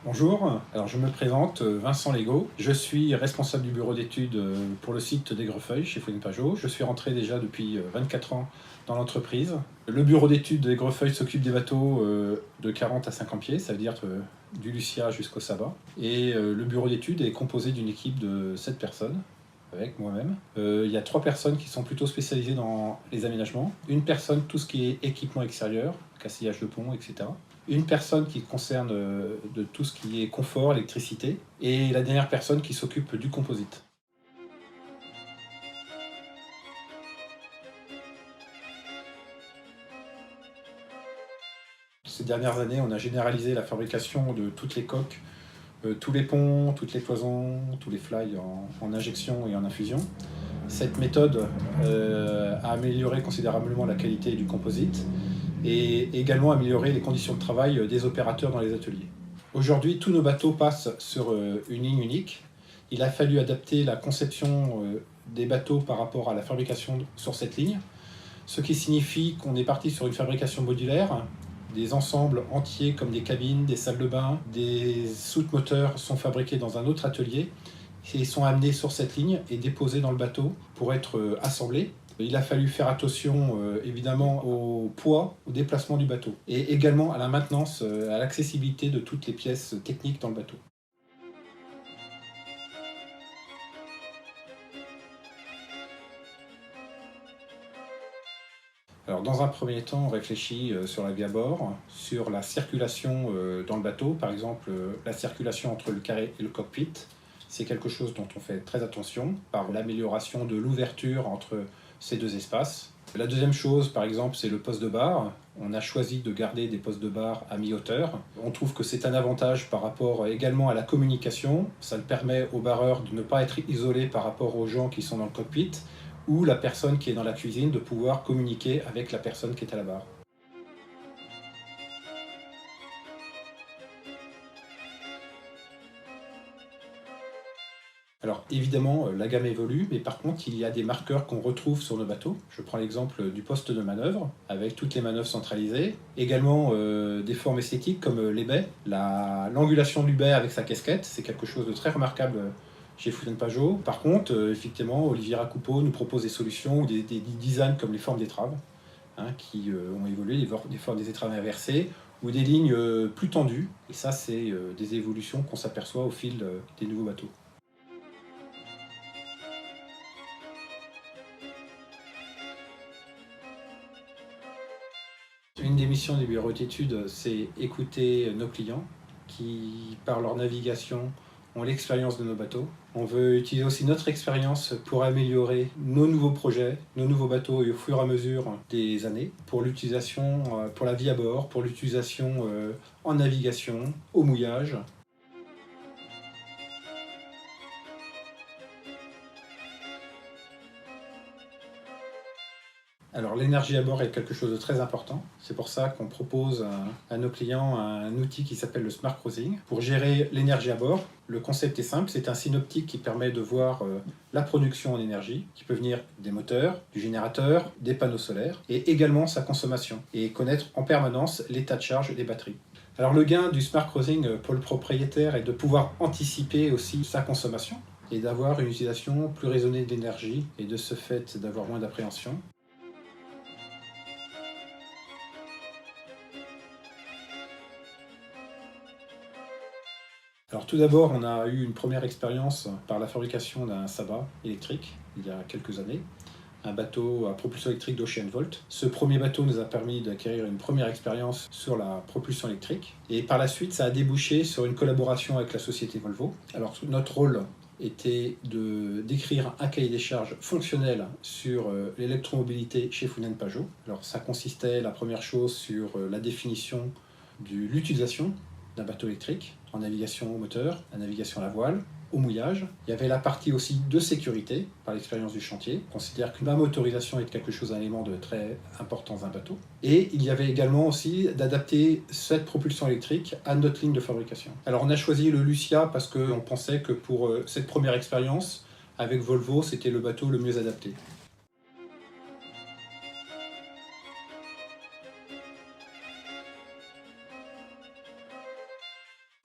Bonjour, alors je me présente, Vincent Legault. Je suis responsable du bureau d'études pour le site d'Aigrefeuille chez Fouine Pajot. Je suis rentré déjà depuis 24 ans dans l'entreprise. Le bureau d'études d'Aigrefeuille s'occupe des bateaux de 40 à 50 pieds, ça veut dire du Lucia jusqu'au Saba. Et le bureau d'études est composé d'une équipe de 7 personnes, avec moi-même. Il y a 3 personnes qui sont plutôt spécialisées dans les aménagements. Une personne, tout ce qui est équipement extérieur, cassillage de pont, etc. Une personne qui concerne de tout ce qui est confort, électricité, et la dernière personne qui s'occupe du composite. Ces dernières années, on a généralisé la fabrication de toutes les coques, tous les ponts, toutes les cloisons, tous les fly en injection et en infusion. Cette méthode a amélioré considérablement la qualité du composite et également amélioré les conditions de travail des opérateurs dans les ateliers. Aujourd'hui, tous nos bateaux passent sur une ligne unique. Il a fallu adapter la conception des bateaux par rapport à la fabrication sur cette ligne, ce qui signifie qu'on est parti sur une fabrication modulaire. Des ensembles entiers comme des cabines, des salles de bain, des soutes moteurs sont fabriqués dans un autre atelier et sont amenés sur cette ligne et déposés dans le bateau pour être assemblés. Il a fallu faire attention évidemment au poids, au déplacement du bateau et également à la maintenance, à l'accessibilité de toutes les pièces techniques dans le bateau. Alors, dans un premier temps, on réfléchit sur la vie à bord, sur la circulation dans le bateau, par exemple la circulation entre le carré et le cockpit. C'est quelque chose dont on fait très attention par l'amélioration de l'ouverture entre ces deux espaces. La deuxième chose, par exemple, c'est le poste de bar. On a choisi de garder des postes de bar à mi-hauteur. On trouve que c'est un avantage par rapport également à la communication. Ça permet au barreur de ne pas être isolé par rapport aux gens qui sont dans le cockpit ou la personne qui est dans la cuisine de pouvoir communiquer avec la personne qui est à la barre. Alors évidemment, la gamme évolue, mais par contre, il y a des marqueurs qu'on retrouve sur nos bateaux. Je prends l'exemple du poste de manœuvre, avec toutes les manœuvres centralisées. Également des formes esthétiques comme les baies. L'angulation du baie avec sa casquette, c'est quelque chose de très remarquable chez Food Pajot. Par contre, effectivement, Olivier Coupeau nous propose des solutions ou des designs comme les formes d'étraves, qui ont évolué, des formes des étraves inversées, ou des lignes plus tendues. Et ça, c'est des évolutions qu'on s'aperçoit au fil des nouveaux bateaux. Une des missions des bureaux d'études, c'est écouter nos clients qui, par leur navigation, ont l'expérience de nos bateaux. On veut utiliser aussi notre expérience pour améliorer nos nouveaux projets, nos nouveaux bateaux et au fur et à mesure des années pour l'utilisation, pour la vie à bord, pour l'utilisation en navigation, au mouillage. Alors l'énergie à bord est quelque chose de très important. C'est pour ça qu'on propose à nos clients un outil qui s'appelle le Smart Cruising pour gérer l'énergie à bord. Le concept est simple, c'est un synoptique qui permet de voir la production en énergie, qui peut venir des moteurs, du générateur, des panneaux solaires, et également sa consommation, et connaître en permanence l'état de charge des batteries. Alors le gain du Smart Cruising pour le propriétaire est de pouvoir anticiper aussi sa consommation et d'avoir une utilisation plus raisonnée de l'énergie et de ce fait d'avoir moins d'appréhension. Alors tout d'abord, on a eu une première expérience par la fabrication d'un Saba électrique il y a quelques années, un bateau à propulsion électrique d'Ocean Volt. Ce premier bateau nous a permis d'acquérir une première expérience sur la propulsion électrique et par la suite, ça a débouché sur une collaboration avec la société Volvo. Alors notre rôle était d'écrire un cahier des charges fonctionnel sur l'électromobilité chez Funen Pajot. Alors ça consistait, la première chose, sur la définition de l'utilisation d'un bateau électrique, en navigation au moteur, en navigation à la voile, au mouillage. Il y avait la partie aussi de sécurité, par l'expérience du chantier. On considère que la motorisation est quelque chose, un élément de très important dans un bateau. Et il y avait également aussi d'adapter cette propulsion électrique à notre ligne de fabrication. Alors on a choisi le Lucia parce qu'on pensait que pour cette première expérience, avec Volvo, c'était le bateau le mieux adapté.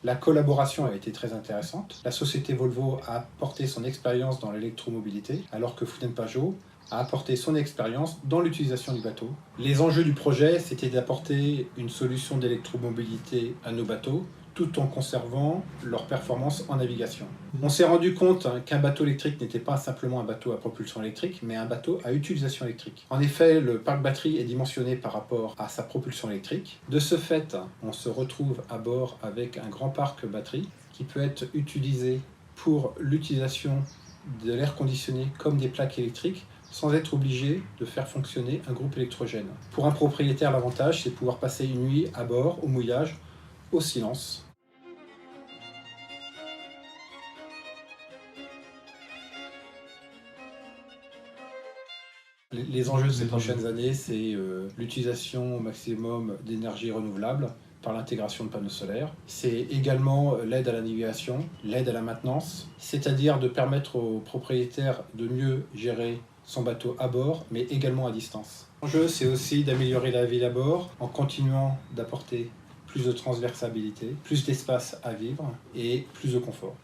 La collaboration a été très intéressante. La société Volvo a apporté son expérience dans l'électromobilité, alors que Fouten-Pajot a apporté son expérience dans l'utilisation du bateau. Les enjeux du projet, c'était d'apporter une solution d'électromobilité à nos bateaux, tout en conservant leur performance en navigation. On s'est rendu compte qu'un bateau électrique n'était pas simplement un bateau à propulsion électrique, mais un bateau à utilisation électrique. En effet, le parc batterie est dimensionné par rapport à sa propulsion électrique. De ce fait, on se retrouve à bord avec un grand parc batterie qui peut être utilisé pour l'utilisation de l'air conditionné comme des plaques électriques, sans être obligé de faire fonctionner un groupe électrogène. Pour un propriétaire, l'avantage, c'est de pouvoir passer une nuit à bord, au mouillage, au silence. Les enjeux de ces prochaines années, c'est l'utilisation au maximum d'énergie renouvelable par l'intégration de panneaux solaires. C'est également l'aide à la navigation, l'aide à la maintenance, c'est-à-dire de permettre aux propriétaires de mieux gérer son bateau à bord, mais également à distance. L'enjeu, c'est aussi d'améliorer la vie à bord en continuant d'apporter plus de transversabilité, plus d'espace à vivre et plus de confort.